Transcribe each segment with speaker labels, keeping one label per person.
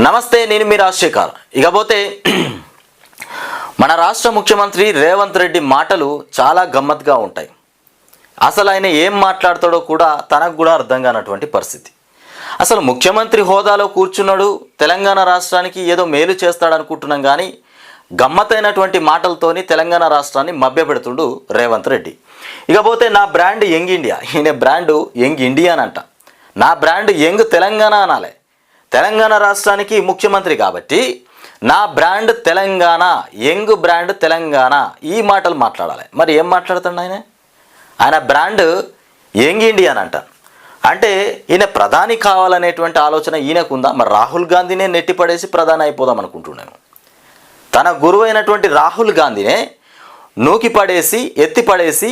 Speaker 1: నమస్తే, నేను మీ రాజశేఖర్. ఇకపోతే మన రాష్ట్ర ముఖ్యమంత్రి రేవంత్ రెడ్డి మాటలు చాలా గమ్మత్తుగా ఉంటాయి. అసలు ఆయన ఏం మాట్లాడతాడో కూడా తనకు కూడా అర్థం కానటువంటి పరిస్థితి. అసలు ముఖ్యమంత్రి హోదాలో కూర్చున్నాడు, తెలంగాణ రాష్ట్రానికి ఏదో మేలు చేస్తాడనుకుంటున్నాం, కానీ గమ్మత్తైనటువంటి మాటలతోని తెలంగాణ రాష్ట్రాన్ని మభ్యపెడుతుండు రేవంత్ రెడ్డి. ఇకపోతే నా బ్రాండ్ యంగ్ ఇండియా, ఈయన బ్రాండు యంగ్ ఇండియా అంట. నా బ్రాండ్ యంగ్ తెలంగాణ అనాలి. తెలంగాణ రాష్ట్రానికి ముఖ్యమంత్రి కాబట్టి నా brand Telangana, young brand Telangana, ఈ మాటలు మాట్లాడాలి. మరి ఏం మాట్లాడుతాడు ఆయన బ్రాండ్ యంగ్ ఇండియా అంట. అంటే ఈయన ప్రధాని కావాలనేటువంటి ఆలోచన ఈయనకుందా? మరి రాహుల్ గాంధీనే నెట్టిపడేసి ప్రధాని అయిపోదాం అనుకుంటున్నాను. తన గురువు అయినటువంటి రాహుల్ గాంధీనే నూకి పడేసి ఎత్తిపడేసి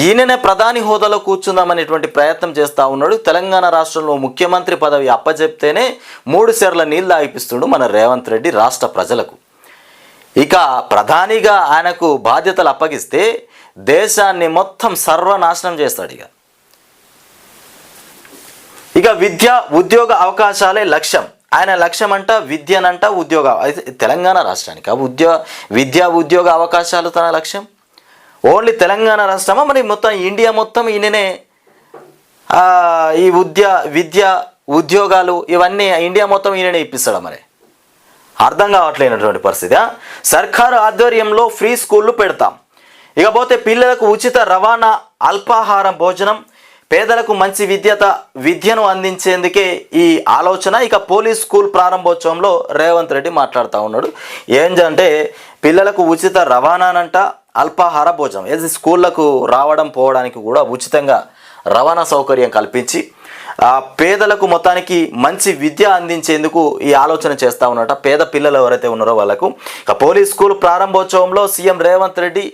Speaker 1: ఈయననే ప్రధాని హోదాలో కూర్చుందామనేటువంటి ప్రయత్నం చేస్తూ ఉన్నాడు. తెలంగాణ రాష్ట్రంలో ముఖ్యమంత్రి పదవి అప్పచెప్తేనే 3 సెర్ల నీళ్ళు తాగిపిస్తుడు మన రేవంత్ రెడ్డి రాష్ట్ర ప్రజలకు. ఇక ప్రధానిగా ఆయనకు బాధ్యతలు అప్పగిస్తే దేశాన్ని మొత్తం సర్వనాశనం చేస్తాడు. ఇక విద్య ఉద్యోగ అవకాశాలే లక్ష్యం. ఆయన లక్ష్యం అంట విద్యనంట ఉద్యోగ. అయితే తెలంగాణ రాష్ట్రానికి విద్యా ఉద్యోగ అవకాశాలు తన లక్ష్యం. ఓన్లీ తెలంగాణ రాష్ట్రమా? మరి మొత్తం ఇండియా మొత్తం ఈయననే ఈ విద్య ఉద్యోగాలు ఇవన్నీ ఇండియా మొత్తం ఈయననే ఇప్పిస్తాడు. మరి అర్థం కావట్లేనటువంటి పరిస్థితి. సర్కారు ఆధ్వర్యంలో ఫ్రీ స్కూళ్ళు పెడతాం. ఇకపోతే పిల్లలకు ఉచిత రవాణా, అల్పాహారం భోజనం, పేదలకు మంచి విద్యను అందించేందుకే ఈ ఆలోచన. ఇక పోలీస్ స్కూల్ ప్రారంభోత్సవంలో రేవంత్ రెడ్డి మాట్లాడుతూ ఉన్నాడు. ఏంటంటే పిల్లలకు ఉచిత రవాణానంట, అల్పాహార భోజనం, ఏది స్కూళ్లకు రావడం పోవడానికి కూడా ఉచితంగా రవాణా సౌకర్యం కల్పించి పేదలకు మొత్తానికి మంచి విద్య అందించేందుకు ఈ ఆలోచన చేస్తూ ఉన్నట. పేద పిల్లలు ఎవరైతే ఉన్నారో వాళ్ళకు. ఇక పోలీస్ స్కూల్ ప్రారంభోత్సవంలో సీఎం రేవంత్ రెడ్డి,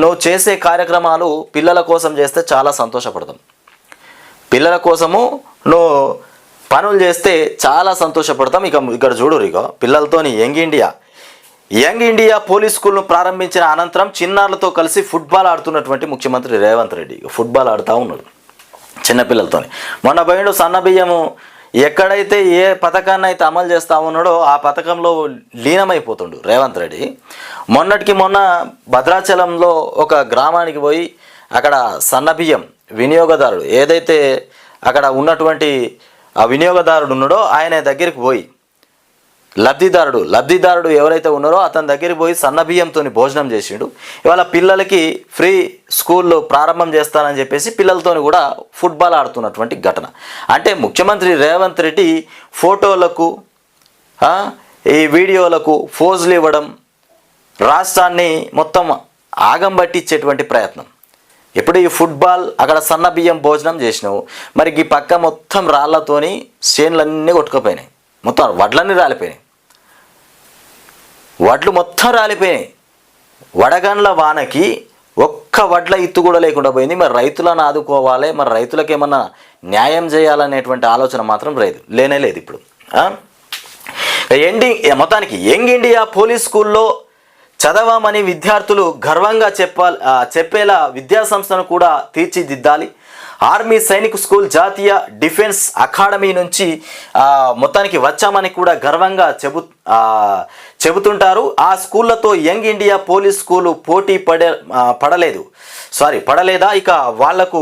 Speaker 1: నువ్వు చేసే కార్యక్రమాలు పిల్లల కోసం చేస్తే చాలా సంతోషపడతాం. పిల్లల కోసము నువ్వు పనులు చేస్తే చాలా సంతోషపడతాం. ఇక్కడ చూడు, పిల్లలతోని యంగ్ ఇండియా పోలీస్ స్కూల్ను ప్రారంభించిన అనంతరం చిన్నారులతో కలిసి ఫుట్బాల్ ఆడుతున్నటువంటి ముఖ్యమంత్రి రేవంత్ రెడ్డి ఫుట్బాల్ ఆడుతూ ఉన్నాడు చిన్నపిల్లలతోని. మొన్న పోయిండు సన్నబియ్యము ఎక్కడైతే ఏ పథకాన్ని అయితే అమలు చేస్తూ ఉన్నాడో ఆ పథకంలో లీనమైపోతుండు రేవంత్ రెడ్డి. మొన్న భద్రాచలంలో ఒక గ్రామానికి పోయి అక్కడ సన్నబియ్యం వినియోగదారుడు, ఏదైతే అక్కడ ఉన్నటువంటి ఆ వినియోగదారుడు ఉన్నాడో ఆయన దగ్గరికి పోయి లబ్ధిదారుడు ఎవరైతే ఉన్నారో అతని దగ్గరికి పోయి సన్నబియ్యంతో భోజనం చేసిండు. ఇవాళ పిల్లలకి ఫ్రీ స్కూల్లో ప్రారంభం చేస్తానని చెప్పేసి పిల్లలతో కూడా ఫుట్బాల్ ఆడుతున్నటువంటి ఘటన. అంటే ముఖ్యమంత్రి రేవంత్ రెడ్డి ఫోటోలకు, ఈ వీడియోలకు ఫోజులు ఇవ్వడం, రాష్ట్రాన్ని మొత్తం ఆగం పట్టించేటువంటి ప్రయత్నం. ఎప్పుడు ఈ ఫుట్బాల్, అక్కడ సన్నబియ్యం భోజనం చేసినావు, మరి ఈ పక్క మొత్తం రాళ్లతోని చేనులన్నీ కొట్టుకుపోయినాయి, మొత్తం వడ్లన్నీ రాలిపోయినాయి, వడ్లు మొత్తం రాలిపోయినాయి. వడగండ్ల వానకి ఒక్క వడ్ల ఇత్తు కూడా లేకుండా పోయింది. మరి రైతులను ఆదుకోవాలి, మరి రైతులకు ఏమన్నా న్యాయం చేయాలనేటువంటి ఆలోచన మాత్రం లేనేలేదు ఇప్పుడు. మొత్తానికి యంగ్ ఇండియా పోలీస్ స్కూల్లో చదవమని విద్యార్థులు గర్వంగా చెప్పేలా విద్యాసంస్థను కూడా తీర్చిదిద్దాలి. ఆర్మీ సైనిక్ స్కూల్, జాతీయ డిఫెన్స్ అకాడమీ నుంచి మొత్తానికి వచ్చామని కూడా గర్వంగా చెబుతుంటారు. ఆ స్కూళ్ళతో యంగ్ ఇండియా పోలీస్ స్కూలు పోటీ పడలేదా? ఇక వాళ్లకు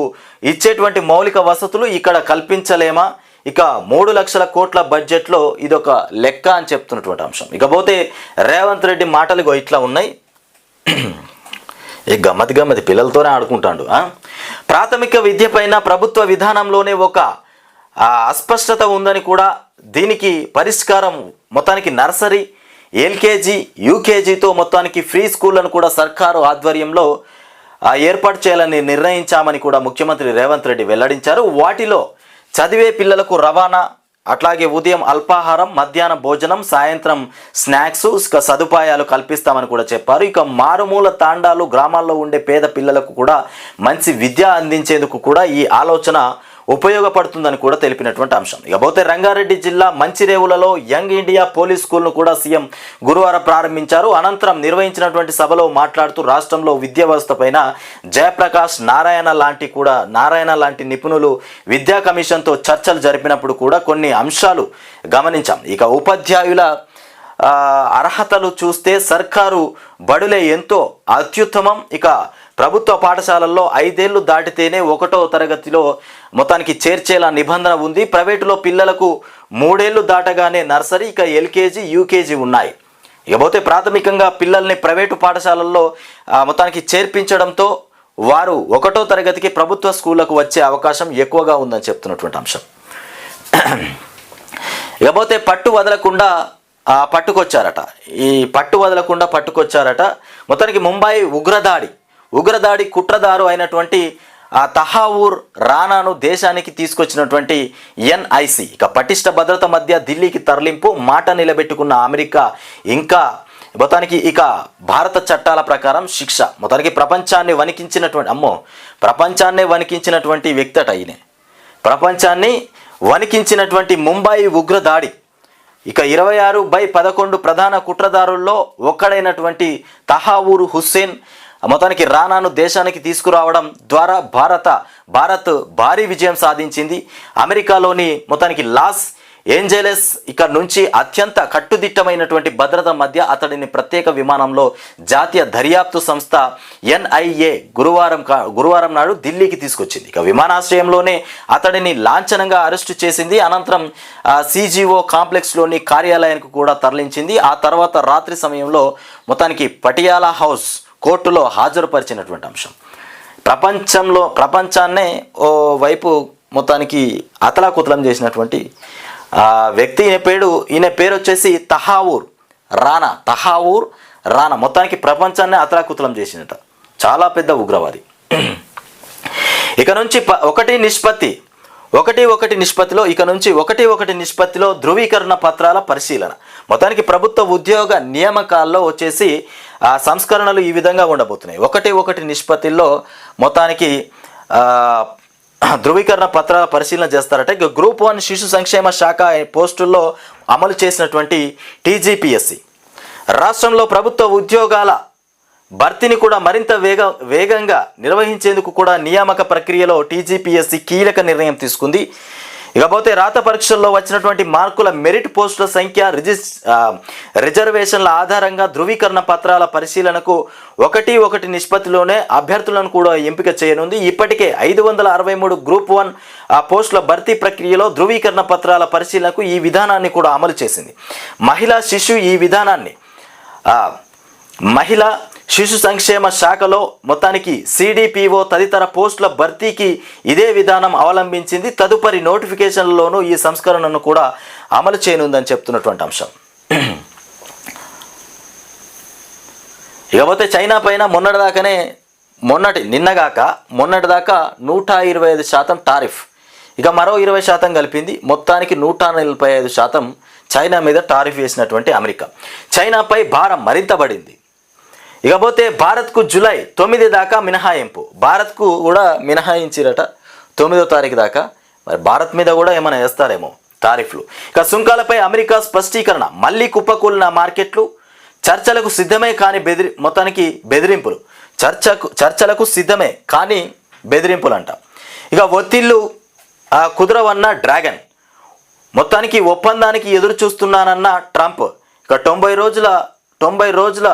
Speaker 1: ఇచ్చేటువంటి మౌలిక వసతులు ఇక్కడ కల్పించలేమా? ఇక 3 లక్షల కోట్ల బడ్జెట్లో ఇదొక లెక్క అని చెప్తున్నటువంటి అంశం. ఇకపోతే రేవంత్ రెడ్డి మాటలు ఇట్లా ఉన్నాయి. ఈ గమ్మతి పిల్లలతోనే ఆడుకుంటాడు. ప్రాథమిక విద్యపైన ప్రభుత్వ విధానంలోనే ఒక అస్పష్టత ఉందని కూడా, దీనికి పరిష్కారం మొత్తానికి నర్సరీ, ఎల్కేజీ, యూకేజీతో మొత్తానికి ఫ్రీ స్కూళ్లను కూడా సర్కారు ఆధ్వర్యంలో ఏర్పాటు చేయాలని నిర్ణయించామని కూడా ముఖ్యమంత్రి రేవంత్ రెడ్డి వెల్లడించారు. వాటిలో చదివే పిల్లలకు రవాణా, అట్లాగే ఉదయం అల్పాహారం, మధ్యాహ్నం భోజనం, సాయంత్రం స్నాక్స్ సదుపాయాలు కల్పిస్తామని కూడా చెప్పారు. ఇక మారుమూల తాండాలు, గ్రామాల్లో ఉండే పేద పిల్లలకు కూడా మంచి విద్య అందించేందుకు కూడా ఈ ఆలోచన ఉపయోగపడుతుందని కూడా తెలిపినటువంటి అంశం. ఇకపోతే రంగారెడ్డి జిల్లా మంచిరేవులలో యంగ్ ఇండియా పోలీస్ స్కూల్ను కూడా సీఎం గురువారం ప్రారంభించారు. అనంతరం నిర్వహించినటువంటి సభలో మాట్లాడుతూ రాష్ట్రంలో విద్యా వ్యవస్థ పైన జయప్రకాష్ నారాయణ లాంటి నిపుణులు విద్యా కమిషన్తో చర్చలు జరిపినప్పుడు కూడా కొన్ని అంశాలు గమనించాం. ఇక ఉపాధ్యాయుల అర్హతలు చూస్తే సర్కారు బడులే ఎంతో అత్యుత్తమం. ఇక ప్రభుత్వ పాఠశాలల్లో 5 ఏళ్లు దాటితేనే 1వ తరగతిలో మొత్తానికి చేర్చేలా నిబంధన ఉంది. ప్రైవేటులో పిల్లలకు 3 ఏళ్లు దాటగానే నర్సరీ, ఇక ఎల్కేజీ, యూకేజీ ఉన్నాయి. ఇకపోతే ప్రాథమికంగా పిల్లల్ని ప్రైవేటు పాఠశాలల్లో మొత్తానికి చేర్పించడంతో వారు 1వ తరగతికి ప్రభుత్వ స్కూళ్లకు వచ్చే అవకాశం ఎక్కువగా ఉందని చెప్తున్నటువంటి అంశం. ఇకపోతే పట్టు వదలకుండా పట్టుకొచ్చారట. మొత్తానికి ముంబై ఉగ్రదాడి కుట్రదారు అయినటువంటి తహావూర్ రానాను దేశానికి తీసుకొచ్చినటువంటి ఎన్ఐసి ఇక పటిష్ట భద్రత మధ్య ఢిల్లీకి తరలింపు, మాట నిలబెట్టుకున్న అమెరికా. ఇంకా మొత్తానికి ఇక భారత చట్టాల ప్రకారం శిక్ష. మొత్తానికి ప్రపంచాన్నే వణికించినటువంటి వ్యక్తి అట ఈయన. ప్రపంచాన్ని వణికించినటువంటి ముంబై ఉగ్రదాడి. ఇక 26/11 ప్రధాన కుట్రదారుల్లో ఒక్కడైనటువంటి తహావూర్ హుస్సేన్ మొత్తానికి రానాను దేశానికి తీసుకురావడం ద్వారా భారత్ భారీ విజయం సాధించింది. అమెరికాలోని మొత్తానికి లాస్ ఏంజెలెస్ ఇక్కడ నుంచి అత్యంత కట్టుదిట్టమైనటువంటి భద్రత మధ్య అతడిని ప్రత్యేక విమానంలో జాతీయ దర్యాప్తు సంస్థ ఎన్ఐఏ గురువారం నాడు ఢిల్లీకి తీసుకొచ్చింది. ఇక విమానాశ్రయంలోనే అతడిని లాంఛనంగా అరెస్టు చేసింది. అనంతరం సిజిఓ కాంప్లెక్స్లోని కార్యాలయానికి కూడా తరలించింది. ఆ తర్వాత రాత్రి సమయంలో మొత్తానికి పటియాలా హౌస్ కోర్టులో హాజరుపరిచినటువంటి అంశం. ప్రపంచాన్నే ఓ వైపు మొత్తానికి అతలాకుతలం చేసినటువంటి వ్యక్తి. ఈయన పేరు వచ్చేసి తహావూర్ రానా. మొత్తానికి ప్రపంచాన్ని అతలాకుతలం చేసినట. చాలా పెద్ద ఉగ్రవాది. ఇక నుంచి 1:1 నిష్పత్తిలో ధృవీకరణ పత్రాల పరిశీలన. మొత్తానికి ప్రభుత్వ ఉద్యోగ నియామకాల్లో వచ్చేసి సంస్కరణలు ఈ విధంగా ఉండబోతున్నాయి. 1:1 నిష్పత్తిలో మొత్తానికి ధృవీకరణ పత్రాల పరిశీలన చేస్తారట. ఇక గ్రూప్ 1 శిశు సంక్షేమ శాఖ పోస్టుల్లో అమలు చేసినటువంటి టీజీపీఎస్సీ రాష్ట్రంలో ప్రభుత్వ ఉద్యోగాల భర్తీని కూడా మరింత వేగంగా నిర్వహించేందుకు కూడా నియామక ప్రక్రియలో టీజీపీఎస్సీ కీలక నిర్ణయం తీసుకుంది. ఇకపోతే రాత పరీక్షల్లో వచ్చినటువంటి మార్కుల మెరిట్ పోస్టుల సంఖ్య రిజర్వేషన్ల ఆధారంగా ధృవీకరణ పత్రాల పరిశీలనకు 1:1 నిష్పత్తిలోనే అభ్యర్థులను కూడా ఎంపిక చేయనుంది. ఇప్పటికే 563 గ్రూప్ 1 పోస్టుల భర్తీ ప్రక్రియలో ధృవీకరణ పత్రాల పరిశీలనకు ఈ విధానాన్ని కూడా అమలు చేసింది. మహిళా శిశు సంక్షేమ శాఖలో మొత్తానికి సిడిపిఓ తదితర పోస్టుల భర్తీకి ఇదే విధానం అవలంబించింది. తదుపరి నోటిఫికేషన్లలోనూ ఈ సంస్కరణను కూడా అమలు చేయనుందని చెప్తున్నటువంటి అంశం. ఇకపోతే చైనా పైన మొన్నటిదాకా 125% టారిఫ్, ఇక మరో 20% కలిపింది. మొత్తానికి 145% చైనా మీద టారిఫ్ వేసినటువంటి అమెరికా. చైనాపై భారం మరింత పడింది. ఇకపోతే భారత్కు జూలై 9 దాకా మినహాయింపు. భారత్కు కూడా మినహాయించిరట 9వ తారీఖు దాకా. మరి భారత్ మీద కూడా ఏమైనా వేస్తారేమో టారిఫ్లు. ఇక సుంకాలపై అమెరికా స్పష్టీకరణ. మళ్ళీ కుప్పకూలిన మార్కెట్లు. చర్చలకు సిద్ధమే కానీ మొత్తానికి బెదిరింపులు. చర్చలకు సిద్ధమే కానీ బెదిరింపులు అంట. ఇక ఒత్తిళ్లు కుదరవన్న డ్రాగన్. మొత్తానికి ఒప్పందానికి ఎదురు చూస్తున్నానన్న ట్రంప్. ఇక 90 రోజుల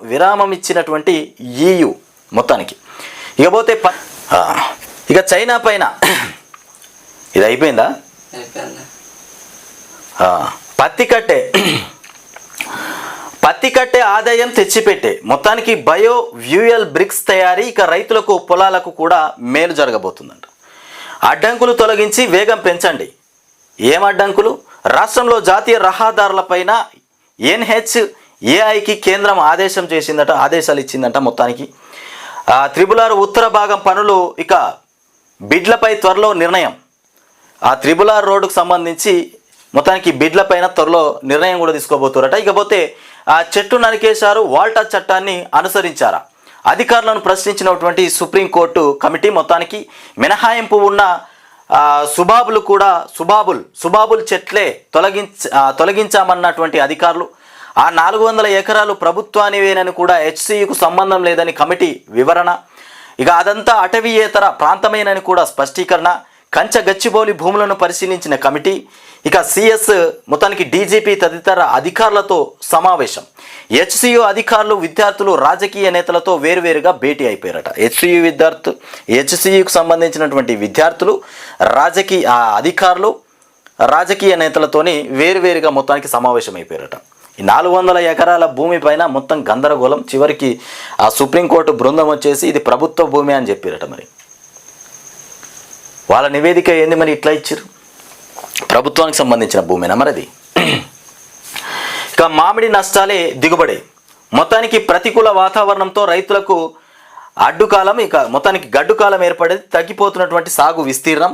Speaker 1: విరామం ఇచ్చినటువంటి EU మొత్తానికి. ఇకపోతే ఇక చైనా పైన ఇది అయిపోయిందా? పత్తి కట్టే ఆదాయం తెచ్చిపెట్టే మొత్తానికి బయో ఫ్యూయల్ బ్రిక్స్ తయారీ. ఇక రైతులకు పొలాలకు కూడా మేలు జరగబోతుందంట. అడ్డంకులు తొలగించి వేగం పెంచండి. ఏం అడ్డంకులు? రాష్ట్రంలో జాతీయ రహదారులపైన NHAIకి కేంద్రం ఆదేశాలు ఇచ్చిందంట. మొత్తానికి త్రిబుల్ R ఉత్తర భాగం పనులు ఇక బిడ్లపై త్వరలో నిర్ణయం. ఆ త్రిబుల్ R రోడ్డుకు సంబంధించి మొత్తానికి బిడ్లపైన త్వరలో నిర్ణయం కూడా తీసుకోబోతున్నారట. ఇకపోతే ఆ చెట్టు నరికేశారు, వాల్టా చట్టాన్ని అనుసరించారా? అధికారులను ప్రశ్నించినటువంటి సుప్రీంకోర్టు కమిటీ మొత్తానికి మినహాయింపు ఉన్న సుబాబుల్ చెట్లే తొలగించామన్నటువంటి అధికారులు. ఆ 400 ఎకరాలు ప్రభుత్వానివేనని కూడా హెచ్సియుకు సంబంధం లేదని కమిటీ వివరణ. ఇక అదంతా అటవీయేతర ప్రాంతమేనని కూడా స్పష్టీకరణ. కంచ గచ్చిబౌలి భూములను పరిశీలించిన కమిటీ. ఇక సిఎస్ మొత్తానికి డీజీపీ తదితర అధికారులతో సమావేశం. హెచ్సియు అధికారులు, విద్యార్థులు, రాజకీయ నేతలతో వేరువేరుగా భేటీ అయిపోయారట. హెచ్సియుకు సంబంధించినటువంటి విద్యార్థులు, అధికారులు, రాజకీయ నేతలతోని వేరువేరుగా మొత్తానికి సమావేశం అయిపోయారట. ఈ 400 ఎకరాల భూమి పైన మొత్తం గందరగోళం. చివరికి ఆ సుప్రీంకోర్టు బృందం వచ్చేసి ఇది ప్రభుత్వ భూమి అని చెప్పారట. మరి వాళ్ళ నివేదిక ఏంది, మరి ఇట్లా ఇచ్చారు? ప్రభుత్వానికి సంబంధించిన భూమినా మరి అది? ఇక మామిడి నష్టాలే దిగుబడి. మొత్తానికి ప్రతికూల వాతావరణంతో రైతులకు అడ్డుకాలం, ఇక మొత్తానికి గడ్డుకాలం ఏర్పడేది. తగ్గిపోతున్నటువంటి సాగు విస్తీర్ణం.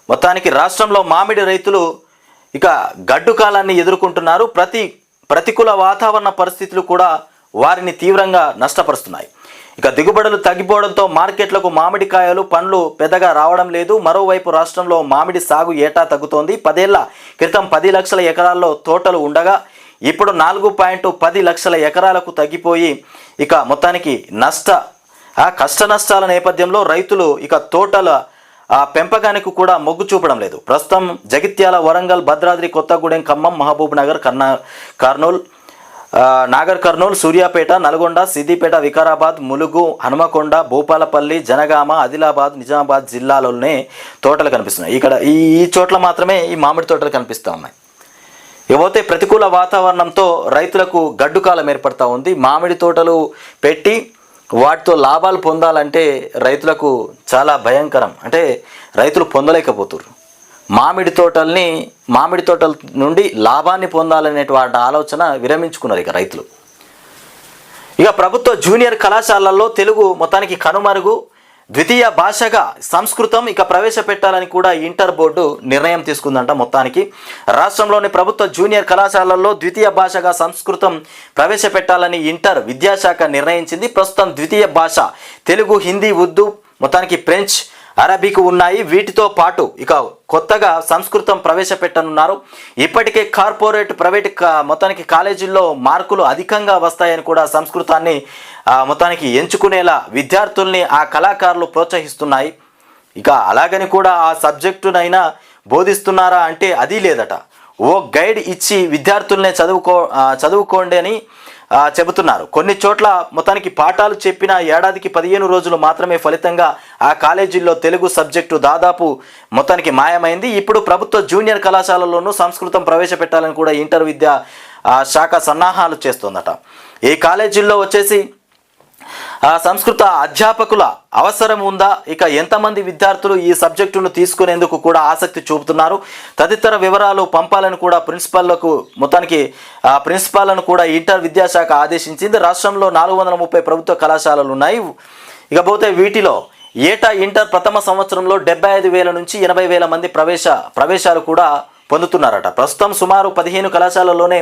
Speaker 1: మొత్తానికి రాష్ట్రంలో మామిడి రైతులు ఇక గడ్డు కాలాన్ని ఎదుర్కొంటున్నారు. ప్రతికూల వాతావరణ పరిస్థితులు కూడా వారిని తీవ్రంగా నష్టపరుస్తున్నాయి. ఇక దిగుబడులు తగ్గిపోవడంతో మార్కెట్లకు మామిడికాయలు, పండ్లు పెద్దగా రావడం లేదు. మరోవైపు రాష్ట్రంలో మామిడి సాగు ఏటా తగ్గుతోంది. 10 ఏళ్ల క్రితం 10 లక్షల ఎకరాల్లో తోటలు ఉండగా ఇప్పుడు 4.10 లక్షల ఎకరాలకు తగ్గిపోయి ఇక మొత్తానికి కష్ట నష్టాల నేపథ్యంలో రైతులు ఇక తోటల పెంపకానికి కూడా మొగ్గు చూపడం లేదు. ప్రస్తుతం జగిత్యాల, వరంగల్, భద్రాద్రి కొత్తగూడెం, ఖమ్మం, మహబూబ్ నగర్, నాగర్ కర్నూలు, సూర్యాపేట, నల్గొండ, సిద్దిపేట, వికారాబాద్, ములుగు, హనుమకొండ, భూపాలపల్లి, జనగామ, ఆదిలాబాద్, నిజామాబాద్ జిల్లాలోనే తోటలు కనిపిస్తున్నాయి. ఇక్కడ ఈ చోట్ల మాత్రమే ఈ మామిడి తోటలు కనిపిస్తూ ఉన్నాయి. ఇకపోతే ప్రతికూల వాతావరణంతో రైతులకు గడ్డుకాలం ఏర్పడతా ఉంది. మామిడి తోటలు పెట్టి వాటితో లాభాలు పొందాలంటే రైతులకు చాలా భయంకరం. అంటే రైతులు పొందలేకపోతున్నారు. మామిడి తోటల నుండి లాభాన్ని పొందాలనేటువంటి ఆలోచన విరమించుకున్నారు ఇక రైతులు. ఇక ప్రభుత్వ జూనియర్ కళాశాలల్లో తెలుగు మొత్తానికి కనుమరుగు. ద్వితీయ భాషగా సంస్కృతం ఇక ప్రవేశపెట్టాలని కూడా ఇంటర్ బోర్డు నిర్ణయం తీసుకుందంట. మొత్తానికి రాష్ట్రంలోని ప్రభుత్వ జూనియర్ కళాశాలల్లో ద్వితీయ భాషగా సంస్కృతం ప్రవేశపెట్టాలని ఇంటర్ విద్యాశాఖ నిర్ణయించింది. ప్రస్తుతం ద్వితీయ భాష తెలుగు, హిందీ, ఉర్దూ, మొత్తానికి ఫ్రెంచ్, అరబిక్ ఉన్నాయి. వీటితో పాటు ఇక కొత్తగా సంస్కృతం ప్రవేశపెట్టనున్నారు. ఇప్పటికే కార్పొరేట్, ప్రైవేట్ మొత్తానికి కాలేజీల్లో మార్కులు అధికంగా వస్తాయని కూడా సంస్కృతాన్ని మొత్తానికి ఎంచుకునేలా విద్యార్థుల్ని ఆ కళాకారులు ప్రోత్సహిస్తున్నాయి. ఇక అలాగని కూడా ఆ సబ్జెక్టునైనా బోధిస్తున్నారా అంటే అది లేదట. ఓ గైడ్ ఇచ్చి విద్యార్థుల్నే చదువుకోండి అని చెబుతున్నారు. కొన్ని చోట్ల మొత్తానికి పాఠాలు చెప్పిన ఏడాదికి 15 రోజులు మాత్రమే ఫలితంగా ఆ కాలేజీల్లో తెలుగు సబ్జెక్టు దాదాపు మొత్తానికి మాయమైంది. ఇప్పుడు ప్రభుత్వ జూనియర్ కళాశాలల్లోనూ సంస్కృతం ప్రవేశపెట్టాలని కూడా ఇంటర్ విద్యా శాఖ సన్నాహాలు చేస్తోందట. ఈ కాలేజీల్లో వచ్చేసి సంస్కృత అధ్యాపకుల అవసరం ఉందా, ఇక ఎంతమంది విద్యార్థులు ఈ సబ్జెక్టును తీసుకునేందుకు కూడా ఆసక్తి చూపుతున్నారు, తదితర వివరాలు పంపాలని కూడా ప్రిన్సిపాల్లను కూడా ఇంటర్ విద్యాశాఖ ఆదేశించింది. రాష్ట్రంలో 430 ప్రభుత్వ కళాశాలలు ఉన్నాయి. ఇకపోతే వీటిలో ఏటా ఇంటర్ ప్రథమ సంవత్సరంలో 75,000 నుంచి 80,000 మంది ప్రవేశాలు కూడా పొందుతున్నారట. ప్రస్తుతం సుమారు 15 కళాశాలల్లోనే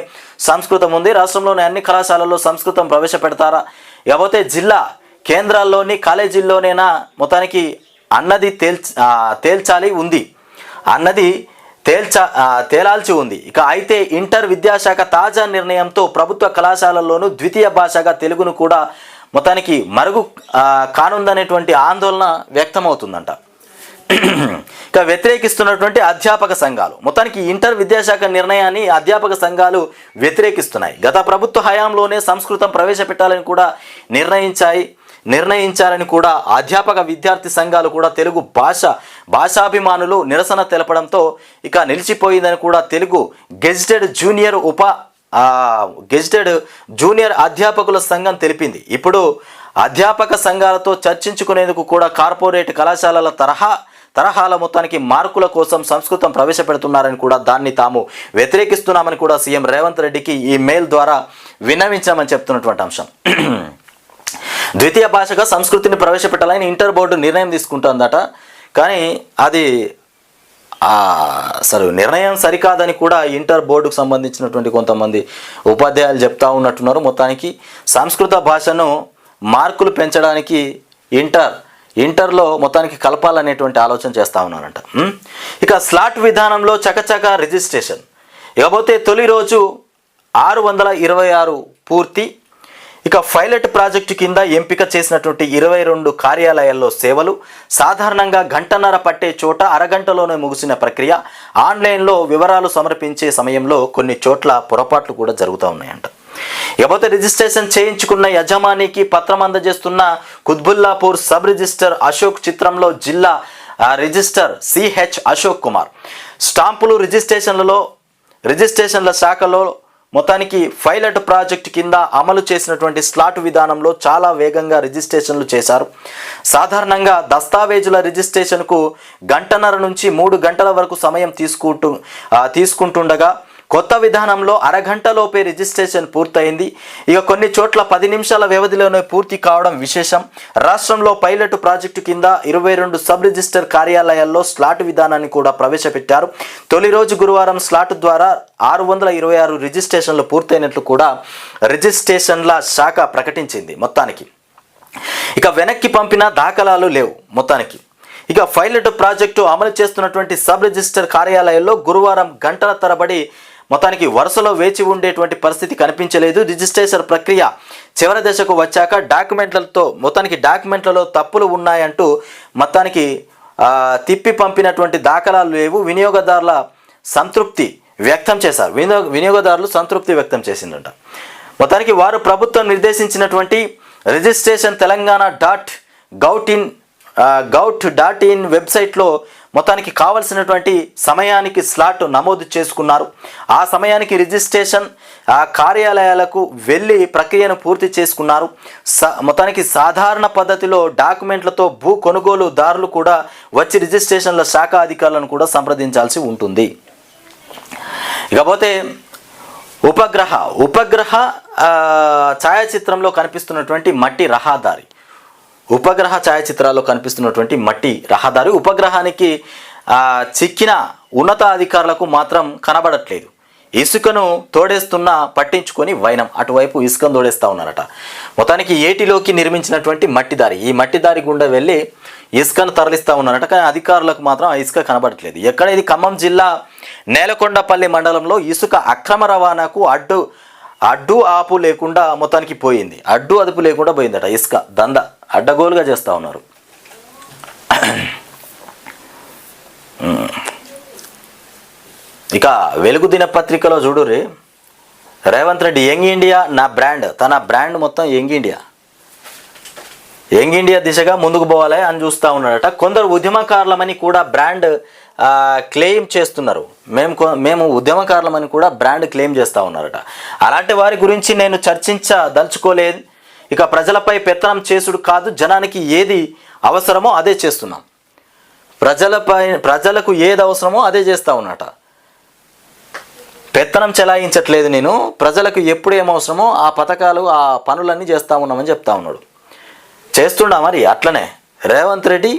Speaker 1: సంస్కృతం ఉంది. రాష్ట్రంలోని అన్ని కళాశాలల్లో సంస్కృతం ప్రవేశపెడతారా, ఇకపోతే జిల్లా కేంద్రాల్లోని కాలేజీల్లోనేనా మొత్తానికి అన్నది తేలాల్చి ఉంది. ఇక అయితే ఇంటర్ విద్యాశాఖ తాజా నిర్ణయంతో ప్రభుత్వ కళాశాలల్లోనూ ద్వితీయ భాషగా తెలుగును కూడా మొత్తానికి మరుగు కానుందనేటువంటి ఆందోళన వ్యక్తమవుతుందంట. ఇక వ్యతిరేకిస్తున్నటువంటి అధ్యాపక సంఘాలు, మొత్తానికి ఇంటర్ విద్యాశాఖ నిర్ణయాన్ని అధ్యాపక సంఘాలు వ్యతిరేకిస్తున్నాయి. గత ప్రభుత్వ హయాంలోనే సంస్కృతం ప్రవేశపెట్టాలని కూడా నిర్ణయించారని కూడా అధ్యాపక విద్యార్థి సంఘాలు కూడా తెలుగు భాషాభిమానులు నిరసన తెలపడంతో ఇక నిలిచిపోయిందని కూడా తెలుగు గెజిటెడ్ జూనియర్ అధ్యాపకుల సంఘం తెలిపింది. ఇప్పుడు అధ్యాపక సంఘాలతో చర్చించుకునేందుకు కూడా కార్పొరేట్ కళాశాలల తరహాల మొత్తానికి మార్కుల కోసం సంస్కృతం ప్రవేశపెడుతున్నారని కూడా దాన్ని తాము వ్యతిరేకిస్తున్నామని కూడా సీఎం రేవంత్ రెడ్డికి ఈ మెయిల్ ద్వారా విన్నవించామని చెప్తున్నటువంటి అంశం. ద్వితీయ భాషగా సంస్కృతిని ప్రవేశపెట్టాలని ఇంటర్ బోర్డు నిర్ణయం తీసుకుంటుందట. కానీ అది అసలు నిర్ణయం సరికాదని కూడా ఇంటర్ బోర్డుకు సంబంధించినటువంటి కొంతమంది ఉపాధ్యాయులు చెప్తా ఉన్నట్టున్నారు. మొత్తానికి సంస్కృత భాషను మార్కులు పెంచడానికి ఇంటర్లో మొత్తానికి కలపాలనేటువంటి ఆలోచన చేస్తూ ఉన్నారంట. ఇక స్లాట్ విధానంలో చకచక రిజిస్ట్రేషన్. ఇకపోతే తొలి రోజు 626 పూర్తి. ఇక పైలట్ ప్రాజెక్టు కింద ఎంపిక చేసినటువంటి 22 కార్యాలయాల్లో సేవలు. సాధారణంగా గంటన్నర పట్టే చోట అరగంటలోనే ముగిసిన ప్రక్రియ. ఆన్లైన్లో వివరాలు సమర్పించే సమయంలో కొన్ని చోట్ల పొరపాట్లు కూడా జరుగుతూ ఉన్నాయంట. ఇకపోతే రిజిస్ట్రేషన్ చేయించుకున్న యజమానికి పత్రం అందజేస్తున్న కుత్బుల్లాపూర్ సబ్ రిజిస్టర్ అశోక్. చిత్రంలో జిల్లా రిజిస్టర్ సిహెచ్ అశోక్ కుమార్. స్టాంపులు రిజిస్ట్రేషన్ల శాఖలో మొత్తానికి పైలట్ ప్రాజెక్టు కింద అమలు చేసినటువంటి స్లాట్ విధానంలో చాలా వేగంగా రిజిస్ట్రేషన్లు చేశారు. సాధారణంగా దస్తావేజుల రిజిస్ట్రేషన్కు గంటన్నర నుంచి 3 గంటల వరకు సమయం తీసుకుంటుండగా కొత్త విధానంలో అరగంటలోపే రిజిస్ట్రేషన్ పూర్తయింది. ఇక కొన్ని చోట్ల 10 నిమిషాల వ్యవధిలోనే పూర్తి కావడం విశేషం. రాష్ట్రంలో పైలట్ ప్రాజెక్టు కింద 22 సబ్ రిజిస్టర్ కార్యాలయాల్లో స్లాట్ విధానాన్ని కూడా ప్రవేశపెట్టారు. తొలి రోజు గురువారం స్లాట్ ద్వారా 626 రిజిస్ట్రేషన్లు పూర్తయినట్లు కూడా రిజిస్ట్రేషన్ల శాఖ ప్రకటించింది. మొత్తానికి ఇక వెనక్కి పంపిన దాఖలాలు లేవు. మొత్తానికి ఇక పైలట్ ప్రాజెక్టు అమలు చేస్తున్నటువంటి సబ్ రిజిస్టర్ కార్యాలయాల్లో గురువారం గంటల తరబడి మొత్తానికి వరుసలో వేచి ఉండేటువంటి పరిస్థితి కనిపించలేదు. రిజిస్ట్రేషన్ ప్రక్రియ చివరి దశకు వచ్చాక డాక్యుమెంట్లలో తప్పులు ఉన్నాయంటూ మొత్తానికి తిప్పి పంపినటువంటి దాఖలాలు లేవు. వినియోగదారుల సంతృప్తి వ్యక్తం చేశారు. వినియోగదారులు సంతృప్తి వ్యక్తం చేసిందంట. మొత్తానికి వారు ప్రభుత్వం నిర్దేశించినటువంటి రిజిస్ట్రేషన్ తెలంగాణ gov.in వెబ్సైట్లో మొత్తానికి కావలసినటువంటి సమయానికి స్లాట్ నమోదు చేసుకున్నారు. ఆ సమయానికి రిజిస్ట్రేషన్ కార్యాలయాలకు వెళ్ళి ప్రక్రియను పూర్తి చేసుకున్నారు. మొత్తానికి సాధారణ పద్ధతిలో డాక్యుమెంట్లతో భూ కొనుగోలుదారులు కూడా వచ్చి రిజిస్ట్రేషన్ల శాఖ అధికారులను కూడా సంప్రదించాల్సి ఉంటుంది. ఇకపోతే ఉపగ్రహ ఛాయాచిత్రంలో కనిపిస్తున్నటువంటి మట్టి రహదారి. ఉపగ్రహ ఛాయాచిత్రాల్లో కనిపిస్తున్నటువంటి మట్టి రహదారి ఉపగ్రహానికి చిక్కిన ఉన్నతాధికారులకు మాత్రం కనబడట్లేదు. ఇసుకను తోడేస్తున్నా పట్టించుకొని వైనం. అటువైపు ఇసుకను తోడేస్తూ ఉన్నారట. మొత్తానికి ఏటిలోకి నిర్మించినటువంటి మట్టిదారి. ఈ మట్టిదారి గుండా వెళ్ళి ఇసుకను తరలిస్తూ ఉన్నారట. కానీ అధికారులకు మాత్రం ఆ ఇసుక కనబడట్లేదు. ఎక్కడ ఇది ఖమ్మం జిల్లా నేలకొండపల్లి మండలంలో ఇసుక అక్రమ రవాణాకు అడ్డు ఆపు లేకుండా మొత్తానికి పోయింది. అడ్డు అదుపు లేకుండా పోయిందట. ఇసుక దంద అడ్డగోలుగా చేస్తూ ఉన్నారు. ఇక వెలుగు దినపత్రికలో చూడుర్రి, రేవంత్ రెడ్డి యంగ్ ఇండియా నా బ్రాండ్. తన బ్రాండ్ మొత్తం యంగ్ ఇండియా దిశగా ముందుకు పోవాలి అని చూస్తూ ఉన్నాడట. కొందరు ఉద్యమకారులమని కూడా బ్రాండ్ క్లెయిమ్ చేస్తున్నారు. మేము ఉద్యమకారులమని కూడా బ్రాండ్ క్లెయిమ్ చేస్తూ ఉన్నారట. అలాంటి వారి గురించి నేను చర్చించదలుచుకోలేదు. ఇక ప్రజలపై పెత్తనం చేసుడు కాదు, జనానికి ఏది అవసరమో అదే చేస్తున్నాం. ప్రజలకు ఏది అవసరమో అదే చేస్తూ ఉన్నట. పెత్తనం చెలాయించట్లేదు నేను. ప్రజలకు ఎప్పుడు ఏమవసరమో ఆ పథకాలు ఆ పనులన్నీ చేస్తూ ఉన్నామని చెప్తా ఉన్నాడు. చేస్తుండా మరి అట్లనే రేవంత్ రెడ్డి.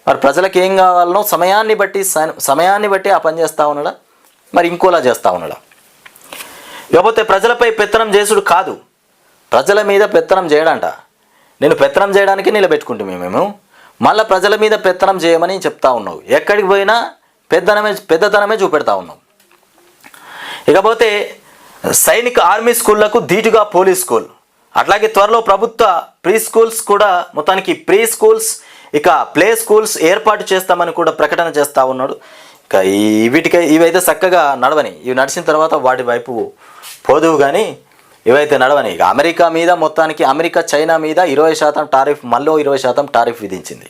Speaker 1: మరి ప్రజలకు ఏం కావాలనో సమయాన్ని బట్టి ఆ పని చేస్తూ ఉన్నాడా, మరి ఇంకోలా చేస్తూ ఉన్నాడా? లేకపోతే ప్రజలపై పెత్తనం చేసుడు కాదు, ప్రజల మీద పెత్తనం చేయడంట. నేను పెత్తనం చేయడానికి నిలబెట్టుకుంటే మేము మళ్ళీ ప్రజల మీద పెత్తనం చేయమని చెప్తా ఉన్నావు. ఎక్కడికి పోయినా పెద్దతనమే చూపెడతా ఉన్నావు. ఇకపోతే సైనిక ఆర్మీ స్కూళ్లకు ధీటుగా పోలీస్ స్కూల్. అట్లాగే త్వరలో ప్రభుత్వ ప్రీ స్కూల్స్ కూడా మొత్తానికి ప్రీ స్కూల్స్ ఇక ప్లే స్కూల్స్ ఏర్పాటు చేస్తామని కూడా ప్రకటన చేస్తూ ఉన్నాడు. ఇక ఇవైతే చక్కగా నడవని. ఇవి నడిచిన తర్వాత వాటి వైపు పోదువు కానీ ఇవైతే నడవని. ఇక అమెరికా మీద మొత్తానికి చైనా మీద 20% టారిఫ్, మళ్ళీ 20% టారిఫ్ విధించింది.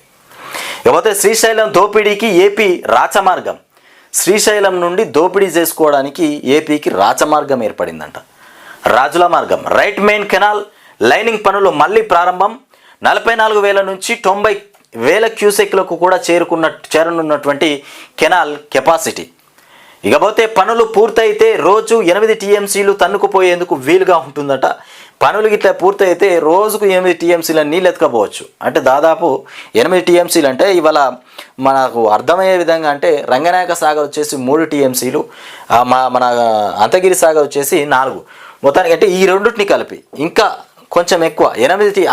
Speaker 1: ఇకపోతే శ్రీశైలం దోపిడీకి ఏపీ రాచమార్గం. శ్రీశైలం నుండి దోపిడీ చేసుకోవడానికి ఏపీకి రాచమార్గం ఏర్పడిందంట. రాజుల మార్గం. రైట్ మెయిన్ కెనాల్ లైనింగ్ పనులు మళ్ళీ ప్రారంభం. 44,000 నుంచి 90,000 క్యూసెక్లకు కూడా చేరనున్నటువంటి కెనాల్ కెపాసిటీ. ఇకపోతే పనులు పూర్తయితే రోజు 8 టీఎంసీలు తన్నుకుపోయేందుకు వీలుగా ఉంటుందట. పనులు గిట్లా పూర్తయితే రోజుకు 8 టీఎంసీల నీళ్ళు ఎత్తుకపోవచ్చు. అంటే దాదాపు 8 టీఎంసీలు అంటే ఇవాళ మనకు అర్థమయ్యే విధంగా అంటే రంగనాయక సాగర్ వచ్చేసి 3 టీఎంసీలు, మన అంతగిరి సాగర్ వచ్చేసి 4. మొత్తానికి అంటే ఈ రెండింటిని కలిపి ఇంకా కొంచెం ఎక్కువ 8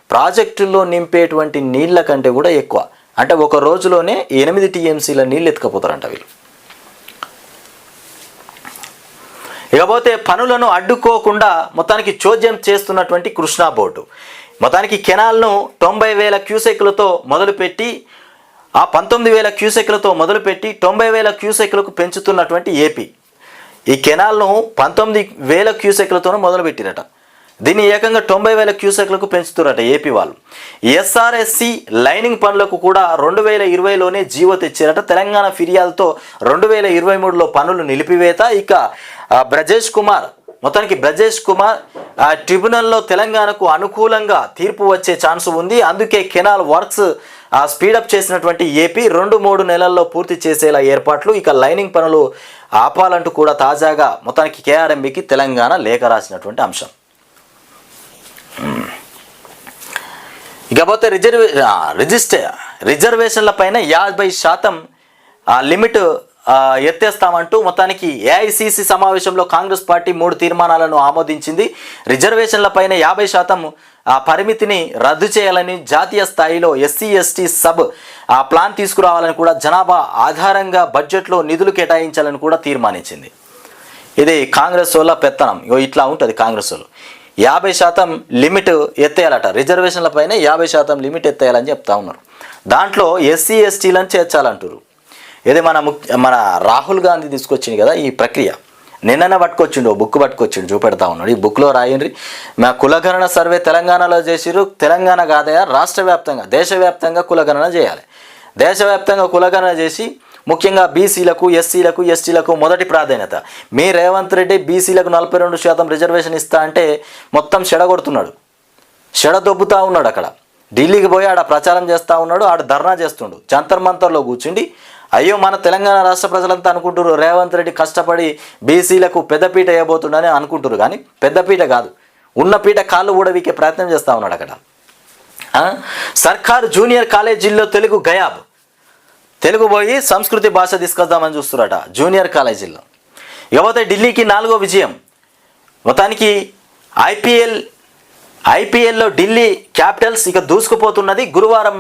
Speaker 1: ప్రాజెక్టుల్లో నింపేటువంటి నీళ్ళ కంటే కూడా ఎక్కువ. అంటే ఒక రోజులోనే 8 టీఎంసీల నీళ్ళు ఎత్తుకపోతారంట వీళ్ళు. ఇకపోతే పనులను అడ్డుకోకుండా మొత్తానికి చోద్యం చేస్తున్నటువంటి కృష్ణా బోర్డు. మొత్తానికి కెనాల్ను 90,000 క్యూసెక్లతో మొదలుపెట్టి 19,000 క్యూసెక్లతో మొదలుపెట్టి 90,000 క్యూసెక్లకు పెంచుతున్నటువంటి ఏపీ. ఈ కెనాల్ను 19,000 క్యూసెక్లతోనే మొదలుపెట్టిరట. దీన్ని ఏకంగా 90,000 క్యూసెక్లకు పెంచుతున్నట ఏపీ వాళ్ళు. ఎస్ఆర్ఎస్సి లైనింగ్ పనులకు కూడా 2020లోనే జీవో తెచ్చారట. తెలంగాణ ఫిర్యాదుతో 2023లో పనులు నిలిపివేత. ఇక బ్రజేష్ కుమార్ ట్రిబ్యునల్లో తెలంగాణకు అనుకూలంగా తీర్పు వచ్చే ఛాన్స్ ఉంది. అందుకే కెనాల్ వర్క్స్ స్పీడప్ చేసినటువంటి ఏపీ 2-3 నెలల్లో పూర్తి చేసేలా ఏర్పాట్లు. ఇక లైనింగ్ పనులు ఆపాలంటూ కూడా తాజాగా మొత్తానికి కేఆర్ఎంబీకి తెలంగాణ లేఖ రాసినటువంటి అంశం. ఇకపోతే రిజర్వేషన్ల పైన 50% లిమిట్ ఎత్తేస్తామంటూ మొత్తానికి ఏఐసిసి సమావేశంలో కాంగ్రెస్ పార్టీ 3 తీర్మానాలను ఆమోదించింది. రిజర్వేషన్ల పైన 50% పరిమితిని రద్దు చేయాలని, జాతీయ స్థాయిలో ఎస్సీ ఎస్టీ సబ్ ప్లాన్ తీసుకురావాలని కూడా, జనాభా ఆధారంగా బడ్జెట్లో నిధులు కేటాయించాలని కూడా తీర్మానించింది. ఇది కాంగ్రెస్ వాళ్ళ పెత్తనం. ఇట్లా ఉంటుంది కాంగ్రెస్ వాళ్ళు. 50% లిమిట్ ఎత్తేయాలట. రిజర్వేషన్ల పైన 50% లిమిట్ ఎత్తేయాలని చెప్తా ఉన్నారు. దాంట్లో ఎస్సీ ఎస్టీలను చేర్చాలంటారు. ఇది మన రాహుల్ గాంధీ తీసుకొచ్చింది కదా ఈ ప్రక్రియ. నిన్ననే పట్టుకొచ్చిండు, బుక్ పట్టుకొచ్చిండు, చూపెడతా ఉన్నాడు. ఈ బుక్లో రాయండి, మా కులగణన సర్వే తెలంగాణలో చేసిరు. తెలంగాణ కాదయా, రాష్ట్ర వ్యాప్తంగా దేశవ్యాప్తంగా కులగణన చేయాలి. దేశవ్యాప్తంగా కులగణన చేసి ముఖ్యంగా బీసీలకు, ఎస్సీలకు, ఎస్టీలకు మొదటి ప్రాధాన్యత. మీ రేవంత్ రెడ్డి బీసీలకు 42% రిజర్వేషన్ ఇస్తా అంటే మొత్తం చెడగొడుతున్నాడు, చెడదొబ్బుతా ఉన్నాడు. అక్కడ ఢిల్లీకి పోయి ఆడ ప్రచారం చేస్తూ ఉన్నాడు, ఆడ ధర్నా చేస్తుండు. జంతర్ మంతర్లో కూర్చుండి అయ్యో మన తెలంగాణ రాష్ట్ర ప్రజలంతా అనుకుంటారు రేవంత్ రెడ్డి కష్టపడి బీసీలకు పెద్దపీట వేయబోతుండని అనుకుంటారు. కానీ పెద్దపీట కాదు, ఉన్న పీట కాళ్ళు ఊడవీకే ప్రయత్నం చేస్తూ ఉన్నాడు అక్కడ. సర్కారు జూనియర్ కాలేజీల్లో తెలుగు గయాబ్. తెలుగు పోయి సంస్కృతి భాష తీసుకొద్దామని చూస్తున్నారట జూనియర్ కాలేజీల్లో. ఇకపోతే ఢిల్లీకి 4వ విజయం. మొత్తానికి ఐపీఎల్లో ఢిల్లీ క్యాపిటల్స్ ఇక దూసుకుపోతున్నది. గురువారం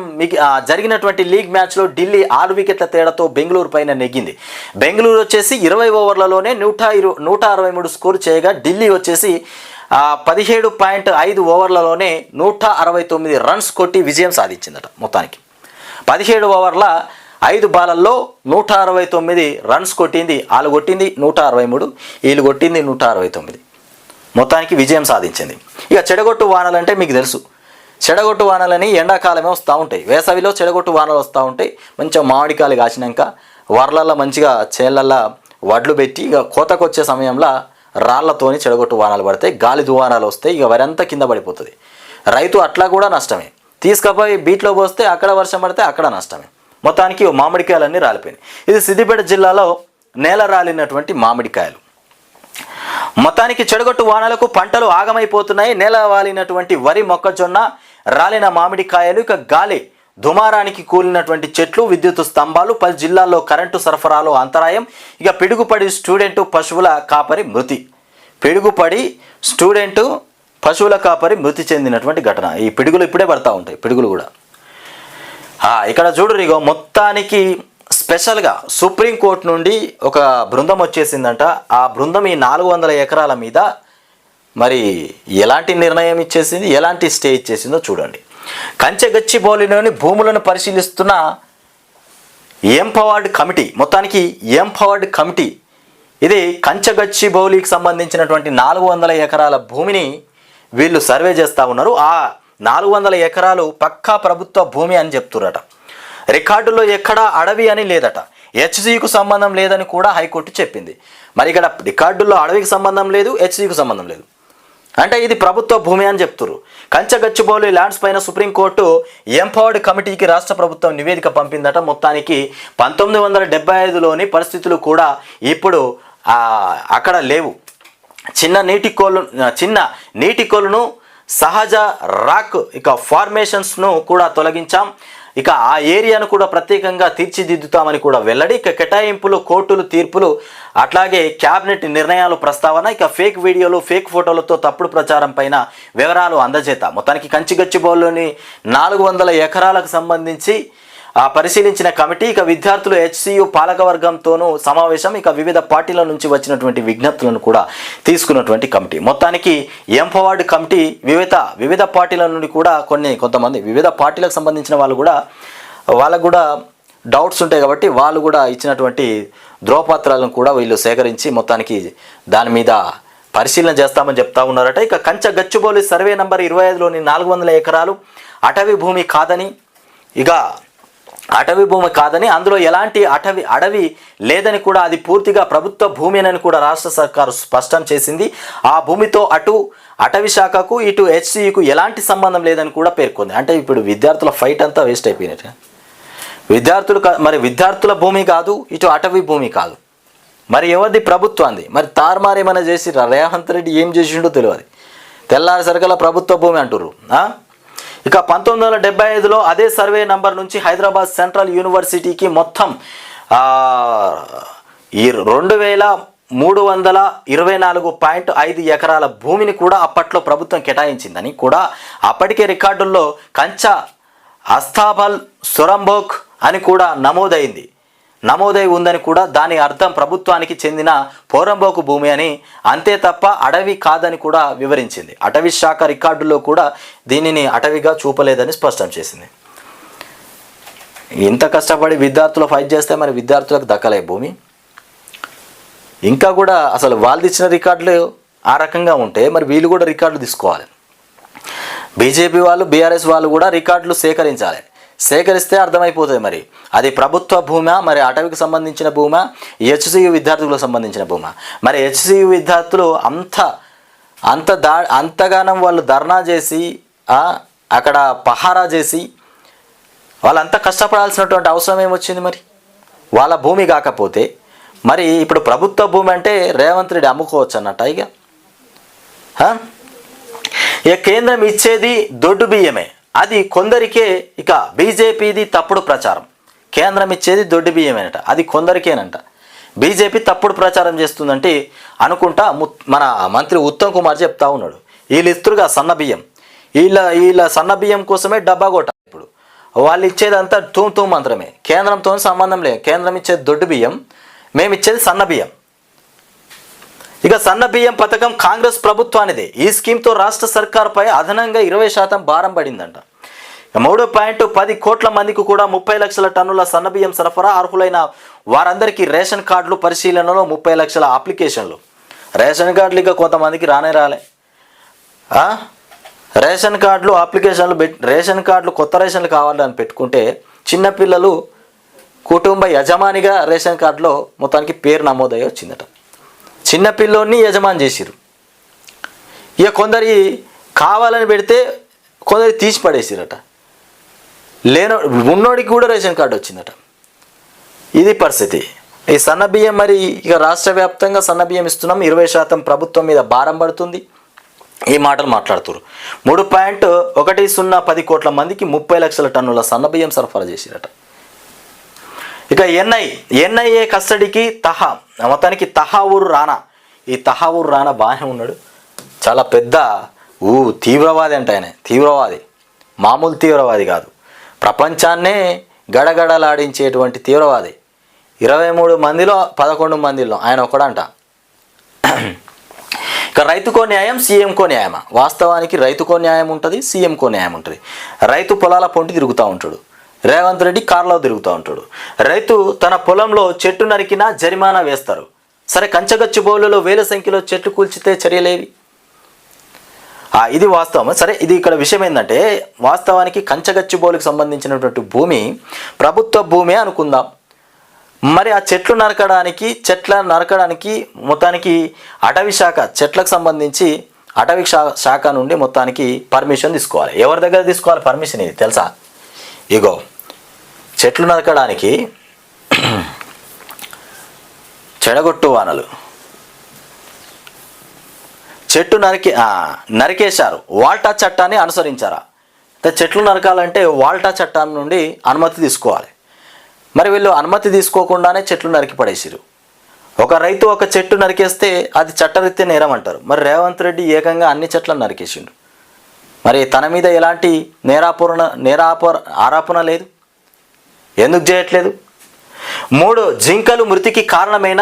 Speaker 1: జరిగినటువంటి లీగ్ మ్యాచ్లో ఢిల్లీ 6 వికెట్ల తేడాతో బెంగళూరు పైన నెగ్గింది. బెంగళూరు వచ్చేసి 20 ఓవర్లలోనే 163 స్కోర్ చేయగా, ఢిల్లీ వచ్చేసి 17.5 ఓవర్లలోనే 169 రన్స్ కొట్టి విజయం సాధించిందట. మొత్తానికి 17 ఓవర్ల 5 బాలల్లో 169 రన్స్ కొట్టింది. వాళ్ళు కొట్టింది 163, వీళ్ళు కొట్టింది 169. మొత్తానికి విజయం సాధించింది. ఇక చెడగొట్టు వానలంటే మీకు తెలుసు, చెడగొట్టు వానలని ఎండాకాలమే వస్తూ ఉంటాయి. వేసవిలో చెడగొట్టు వానలు వస్తూ ఉంటాయి. మంచిగా మామిడికాయలు కాసినాక వర్లల్లో మంచిగా చేళ్ళల్లో వడ్లు పెట్టి ఇక కోతకు వచ్చే సమయంలో రాళ్లతోని చెడగొట్టు వానలు పడతాయి, గాలి దువానాలు వస్తాయి. ఇక వరంతా కింద పడిపోతుంది. రైతు అట్లా కూడా నష్టమే. తీసుకుపోయి బీట్లో పోస్తే అక్కడ వర్షం పడితే అక్కడ నష్టమే. మొత్తానికి మామిడికాయలన్నీ రాలిపోయినాయి. ఇది సిద్దిపేట జిల్లాలో నేల రాలినటువంటి మామిడికాయలు. మొత్తానికి చెడగొట్టు వానలకు పంటలు ఆగమైపోతున్నాయి. నేల వాలినటువంటి వరి, మొక్కజొన్న, రాలిన మామిడికాయలు, ఇక గాలి దుమారానికి కూలినటువంటి చెట్లు, విద్యుత్ స్తంభాలు, 10 జిల్లాల్లో కరెంటు సరఫరాలో అంతరాయం. ఇక పిడుగుపడి స్టూడెంటు పశువుల కాపరి మృతి. పిడుగుపడి స్టూడెంటు పశువుల కాపరి మృతి చెందినటువంటి ఘటన. ఈ పిడుగులు ఇప్పుడే పడతా ఉంటాయి, పిడుగులు కూడా. ఇక్కడ చూడు ఇగో, మొత్తానికి స్పెషల్గా సుప్రీంకోర్టు నుండి ఒక బృందం వచ్చేసిందంట. ఆ బృందం ఈ 400 ఎకరాల మీద మరి ఎలాంటి నిర్ణయం ఇచ్చేసింది, ఎలాంటి స్టే ఇచ్చేసిందో చూడండి. కంచెగచ్చిబౌలిలోని భూములను పరిశీలిస్తున్న ఎంపవర్డ్ కమిటీ. మొత్తానికి ఎంపవర్డ్ కమిటీ ఇది కంచెగచ్చిబౌలికి సంబంధించినటువంటి 400 ఎకరాల భూమిని వీళ్ళు సర్వే చేస్తూ ఉన్నారు. ఆ 400 ఎకరాలు పక్కా ప్రభుత్వ భూమి అని చెప్తున్నారట. రికార్డుల్లో ఎక్కడా అడవి అని లేదట. హెచ్సికు సంబంధం లేదని కూడా హైకోర్టు చెప్పింది. మరి ఇక్కడ రికార్డుల్లో అడవికి సంబంధం లేదు, హెచ్సికు సంబంధం లేదు అంటే ఇది ప్రభుత్వ భూమి అని చెప్తున్నారు. కంచెగచ్చిబౌలి ల్యాండ్స్ పైన సుప్రీంకోర్టు ఎంపవర్డ్ కమిటీకి రాష్ట్ర ప్రభుత్వం నివేదిక పంపిందట. మొత్తానికి 1975లోని పరిస్థితులు కూడా ఇప్పుడు అక్కడ లేవు. చిన్న నీటి కోలును సహజ రాక్ ఇక ఫార్మేషన్స్ను కూడా తొలగించాం. ఇక ఆ ఏరియాను కూడా ప్రత్యేకంగా తీర్చిదిద్దుతామని కూడా వెల్లడి. ఇక కేటాయింపులు, కోర్టులు తీర్పులు, అట్లాగే క్యాబినెట్ నిర్ణయాలు ప్రస్తావన. ఇక ఫేక్ వీడియోలు, ఫేక్ ఫోటోలతో తప్పుడు ప్రచారం పైన వివరాలు అందజేత. మొత్తానికి కంచిగచ్చిబౌలిలోని 400 ఎకరాలకు సంబంధించి పరిశీలించిన కమిటీ. ఇక విద్యార్థులు HCU పాలకవర్గంతోనూ సమావేశం. ఇక వివిధ పార్టీల నుంచి వచ్చినటువంటి విజ్ఞప్తులను కూడా తీసుకున్నటువంటి కమిటీ. మొత్తానికి ఎంపవర్డ్ కమిటీ వివిధ పార్టీల నుండి కూడా కొంతమంది వివిధ పార్టీలకు సంబంధించిన వాళ్ళకు కూడా డౌట్స్ ఉంటాయి కాబట్టి వాళ్ళు కూడా ఇచ్చినటువంటి ధ్రువపత్రాలను కూడా వీళ్ళు సేకరించి మొత్తానికి దాని మీద పరిశీలన చేస్తామని చెప్తా ఉన్నారట. ఇక కంచగచ్చిబౌలి సర్వే నంబర్ 25లోని 400 ఎకరాలు అటవీ భూమి కాదని, అటవీ భూమి కాదని, అందులో ఎలాంటి అడవి లేదని కూడా, అది పూర్తిగా ప్రభుత్వ భూమినని కూడా రాష్ట్ర సర్కారు స్పష్టం చేసింది. ఆ భూమితో అటు అటవీ శాఖకు ఇటు HCUకు ఎలాంటి సంబంధం లేదని కూడా పేర్కొంది. అంటే ఇప్పుడు విద్యార్థుల ఫైట్ అంతా వేస్ట్ అయిపోయినట్టు. విద్యార్థుల భూమి కాదు, ఇటు అటవీ భూమి కాదు, మరి ఎవరిది? ప్రభుత్వాన్ని. మరి తారుమారు ఏమైనా చేసి రేవంత్ రెడ్డి ఏం చేసిండో తెలియదు. తెల్లారి సరికల ప్రభుత్వ భూమి అంటుర్రు. ఇక 1975లో అదే సర్వే నంబర్ నుంచి హైదరాబాద్ సెంట్రల్ యూనివర్సిటీకి మొత్తం 2324.5 ఎకరాల భూమిని కూడా అప్పట్లో ప్రభుత్వం కేటాయించిందని కూడా అప్పటికే రికార్డుల్లో కంచ అస్తాబల్ సొరంబోక్ అని కూడా నమోదై ఉందని కూడా, దాని అర్థం ప్రభుత్వానికి చెందిన పోరంబోకు భూమి అని, అంతే తప్ప అడవి కాదని కూడా వివరించింది. అటవీ శాఖ రికార్డుల్లో కూడా దీనిని అటవీగా చూపలేదని స్పష్టం చేసింది. ఇంత కష్టపడి విద్యార్థులు ఫైట్ చేస్తే మరి విద్యార్థులకు దక్కలే భూమి. ఇంకా కూడా అసలు వాళ్ళు ఇచ్చిన రికార్డులు ఆ రకంగా ఉంటే మరి వీళ్ళు కూడా రికార్డులు తీసుకోవాలి. బీజేపీ వాళ్ళు, బీఆర్ఎస్ వాళ్ళు కూడా రికార్డులు సేకరిస్తే అర్థమైపోతుంది మరి అది ప్రభుత్వ భూమా, మరి అటవీకి సంబంధించిన భూమా, HCU విద్యార్థులకు సంబంధించిన భూమా. మరి HCU విద్యార్థులు అంతగానం వాళ్ళు ధర్నా చేసి అక్కడ పహారా చేసి వాళ్ళంతా కష్టపడాల్సినటువంటి అవసరం ఏమొచ్చింది? మరి వాళ్ళ భూమి కాకపోతే మరి ఇప్పుడు ప్రభుత్వ భూమి అంటే రేవంత్ రెడ్డి అమ్ముకోవచ్చు అన్నట్ట. ఇక కేంద్రం ఇచ్చేది దొడ్డు బియ్యమే, అది కొందరికే. ఇక బీజేపీది తప్పుడు ప్రచారం. కేంద్రం ఇచ్చేది దొడ్డు బియ్యమేనట, అది కొందరికేనంట. బీజేపీ తప్పుడు ప్రచారం చేస్తుందంటే అనుకుంటా మన మంత్రి ఉత్తమ్ కుమార్ చెప్తా ఉన్నాడు. వీళ్ళు ఇస్తురుగా సన్న బియ్యం, వీళ్ళ సన్న బియ్యం కోసమే డబ్బా కొట్ట. ఇప్పుడు వాళ్ళు ఇచ్చేదంతా తూమ్ మంత్రమే, కేంద్రంతో సంబంధం లేదు. కేంద్రం ఇచ్చేది దొడ్డు బియ్యం, మేము ఇచ్చేది సన్న బియ్యం. ఇక సన్న బియ్యం పథకం కాంగ్రెస్ ప్రభుత్వానిదే. ఈ స్కీమ్తో రాష్ట్ర సర్కారుపై అదనంగా 20% భారం పడిందంట. 3.10 కోట్ల మందికి కూడా 30 లక్షల టన్నుల సన్న బియ్యం సరఫరా. అర్హులైన వారందరికీ రేషన్ కార్డులు పరిశీలనలో 30 లక్షల అప్లికేషన్లు. రేషన్ కార్డులు ఇక కొంతమందికి రాలే. రేషన్ కార్డులు అప్లికేషన్లు రేషన్ కార్డులు కొత్త రేషన్లు కావాలని పెట్టుకుంటే చిన్నపిల్లలు కుటుంబ యజమానిగా రేషన్ కార్డులో మొత్తానికి పేరు నమోదయ్యి వచ్చిందట. చిన్నపిల్లోని యజమాని చేసిరు. ఇక కొందరి కావాలని పెడితే కొందరు తీసి పడేసిరట. ఉన్నోడికి కూడా రేషన్ కార్డు వచ్చిందట. ఇది పరిస్థితి. ఈ సన్న బియ్యం మరి ఇక రాష్ట్ర వ్యాప్తంగా సన్న బియ్యం ఇస్తున్నాం, 20% ప్రభుత్వం మీద భారం పడుతుంది. ఈ మాటలు మాట్లాడుతున్నారు. 3.10 కోట్ల మందికి 30 లక్షల టన్నుల సన్న బియ్యం సరఫరా చేసిరట. ఇక NIA కస్టడీకి మొత్తానికి తహావూరు రానా. ఈ తహావూరు రానా బాగానే ఉన్నాడు, చాలా పెద్ద తీవ్రవాది అంట. ఆయన తీవ్రవాది, మామూలు తీవ్రవాది కాదు, ప్రపంచాన్నే గడగడలాడించేటువంటి తీవ్రవాది. 23 మందిలో 11 మందిలో ఆయన ఒకడంట. ఇక రైతుకో న్యాయం, సీఎంకో న్యాయమా? వాస్తవానికి రైతుకో న్యాయం ఉంటుంది, సీఎంకో న్యాయం ఉంటుంది. రైతు పొలాల పొంటి తిరుగుతూ ఉంటాడు, రేవంత్ రెడ్డి కార్లో తిరుగుతూ ఉంటాడు. రైతు తన పొలంలో చెట్టు నరికినా జరిమానా వేస్తారు. సరే, కంచగచ్చిబౌలిలో వేల సంఖ్యలో చెట్లు కూల్చితే చర్యలేవి? ఇది వాస్తవం. సరే, ఇది ఇక్కడ విషయం ఏంటంటే వాస్తవానికి కంచగచ్చిబౌలికి సంబంధించినటువంటి భూమి ప్రభుత్వ భూమి అనుకుందాం. మరి ఆ చెట్ల నరకడానికి మొత్తానికి అటవీ శాఖ, చెట్లకు సంబంధించి అటవీ శాఖ నుండి మొత్తానికి పర్మిషన్ తీసుకోవాలి. ఎవరి దగ్గర తీసుకోవాలి పర్మిషన్? ఇది తెలుసా? ఇగో చెట్లు నరకడానికి చెడగొట్టు వానలు, చెట్టు నరికేశారు, వాల్టా చట్టాన్ని అనుసరించారా? చెట్లు నరకాలంటే వాల్టా చట్టం నుండి అనుమతి తీసుకోవాలి. మరి వీళ్ళు అనుమతి తీసుకోకుండానే చెట్లు నరికి పడేసిరు. ఒక రైతు ఒక చెట్టు నరికేస్తే అది చట్టరీత్యా నేరం అంటారు. మరి రేవంత్ రెడ్డి ఏకంగా అన్ని చెట్లను నరికేసిండు. మరి తన మీద ఎలాంటి ఆరోపణ లేదు, ఎందుకు చేయట్లేదు? 3 జింకలు మృతికి కారణమైన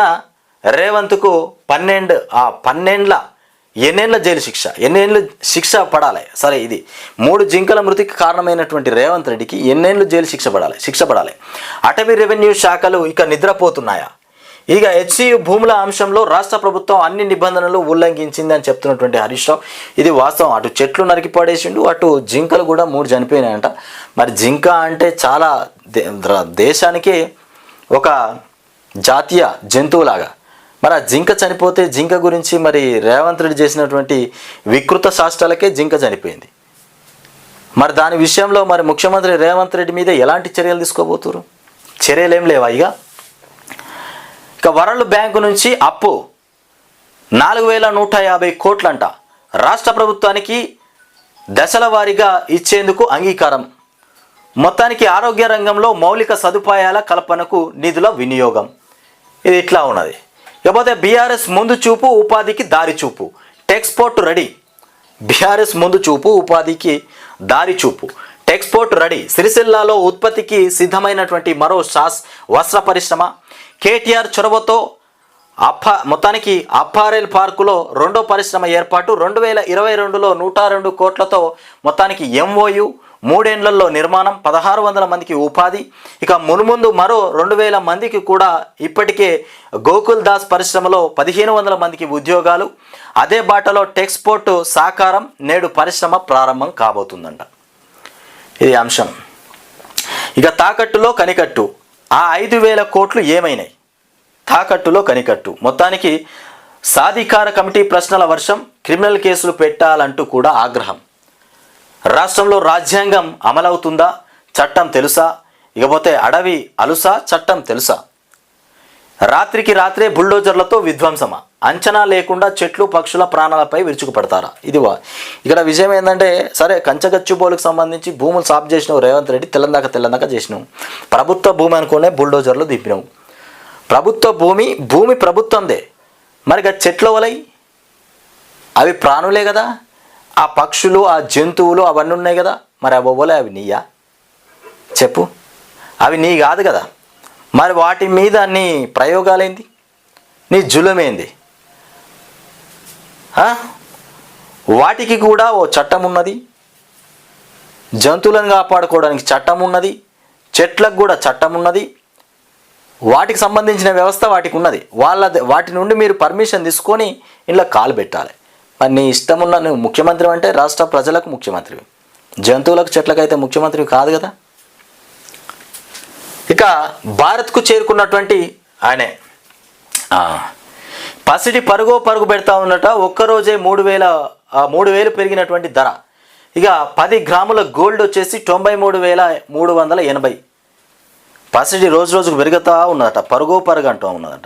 Speaker 1: రేవంత్కు 12 ఎన్నేళ్ళ జైలు శిక్ష, ఎన్నేళ్ళు శిక్ష పడాలి? సరే, ఇది 3 జింకల మృతికి కారణమైనటువంటి రేవంత్ రెడ్డికి ఎన్నేళ్ళు జైలు శిక్ష పడాలి. అటవీ రెవెన్యూ శాఖలు ఇక నిద్రపోతున్నాయా? ఇక హెచ్సియు భూముల అంశంలో రాష్ట్ర ప్రభుత్వం అన్ని నిబంధనలు ఉల్లంఘించింది అని చెప్తున్నటువంటి హరీష్ రావు. ఇది వాస్తవం. అటు చెట్లు నరికి పడేసిండు, అటు జింకలు కూడా 3 చనిపోయినాయంట. మరి జింక అంటే చాలా దేశానికి ఒక జాతీయ జంతువులాగా. మరి ఆ జింక చనిపోతే జింక గురించి మరి రేవంత్ రెడ్డి చేసినటువంటి వికృత శాస్త్రాలకే జింక చనిపోయింది. మరి దాని విషయంలో మరి ముఖ్యమంత్రి రేవంత్ రెడ్డి మీద ఎలాంటి చర్యలు తీసుకోబోతున్నారు? చర్యలు ఏం లేవా? ఇక వరల్డ్ బ్యాంకు నుంచి అప్పు 4150 కోట్లంట రాష్ట్ర ప్రభుత్వానికి దశల వారీగా ఇచ్చేందుకు అంగీకారం. మొత్తానికి ఆరోగ్య రంగంలో మౌలిక సదుపాయాల కల్పనకు నిధుల వినియోగం. ఇది ఇట్లా ఉన్నది. ఇకపోతే బీఆర్ఎస్ ముందు చూపు ఉపాధికి దారి చూపు, టెక్స్పోర్ట్ రెడీ. బీఆర్ఎస్ ముందు చూపు ఉపాధికి దారి చూపు, టెక్స్పోర్ట్ రెడీ. సిరిసిల్లాలో ఉత్పత్తికి సిద్ధమైనటువంటి మరో వస్త్ర పరిశ్రమ. కేటీఆర్ చొరవతో మొత్తానికి అప్పారెల్ పార్కులో 2వ పరిశ్రమ ఏర్పాటు. 2022లో 102 కోట్లతో మొత్తానికి MOU, 3 ఏళ్లలో నిర్మాణం, 1600 మందికి ఉపాధి. ఇక మున్ముందు మరో 2000 మందికి కూడా ఇప్పటికే గోకుల్ దాస్ పరిశ్రమలో 1500 మందికి ఉద్యోగాలు. అదే బాటలో టెక్స్పోర్ట్ సాకారం. నేడు పరిశ్రమ ప్రారంభం కాబోతుందంట. ఇది అంశం. ఇక తాకట్టులో కనికట్టు, ఆ 5000 కోట్లు ఏమైనాయి? తాకట్టులో కనికట్టు. మొత్తానికి సాధికార కమిటీ ప్రశ్నల వర్షం, క్రిమినల్ కేసులు పెట్టాలంటూ కూడా ఆగ్రహం. రాష్ట్రంలో రాజ్యాంగం అమలవుతుందా? చట్టం తెలుసా? ఇకపోతే అడవి అలుసా? చట్టం తెలుసా? రాత్రికి రాత్రే బుల్డోజర్లతో విధ్వంసమా? అంచనా లేకుండా చెట్లు పక్షుల ప్రాణాలపై విరుచుకుపడతారా? ఇది ఇక్కడ విషయం ఏంటంటే, సరే కంచగచ్చుబోలుకు సంబంధించి భూములు సాఫ్ చేసినావు రేవంత్ రెడ్డి, తెల్లందాక చేసినావు. ప్రభుత్వ భూమి అనుకునే బుల్డోజర్లు దింపినావు. ప్రభుత్వ భూమి ప్రభుత్వందే. మరి చెట్లు వలై అవి ప్రాణులే కదా, ఆ పక్షులు, ఆ జంతువులు అవన్నీ ఉన్నాయి కదా. మరి అవ్వలే అవి నీయా? చెప్పు, అవి నీ కాదు కదా. మరి వాటి మీద నీ ప్రయోగాలేంది? నీ జులమేంది? వాటికి కూడా ఓ చట్టం ఉన్నది, జంతువులను కాపాడుకోవడానికి చట్టం ఉన్నది, చెట్లకు కూడా చట్టం ఉన్నది. వాటికి సంబంధించిన వ్యవస్థ వాటికి ఉన్నది. వాటి నుండి మీరు పర్మిషన్ తీసుకొని ఇలా కాలు పెట్టాలి. మరి నీ ఇష్టం ఉన్న నువ్వు ముఖ్యమంత్రి అంటే రాష్ట్ర ప్రజలకు ముఖ్యమంత్రివి, జంతువులకు చెట్లకైతే ముఖ్యమంత్రివి కాదు కదా. ఇక భారత్కు చేరుకున్నటువంటి ఆయనే పసిడి పరుగు పెడతా ఉన్నట. ఒక్కరోజే 3000 పెరిగినటువంటి ధర. ఇక 10 గ్రాముల గోల్డ్ వచ్చేసి 93,380. పసిడి రోజుకు పెరుగుతూ ఉన్నదట, పరుగు అంటూ ఉన్నదట.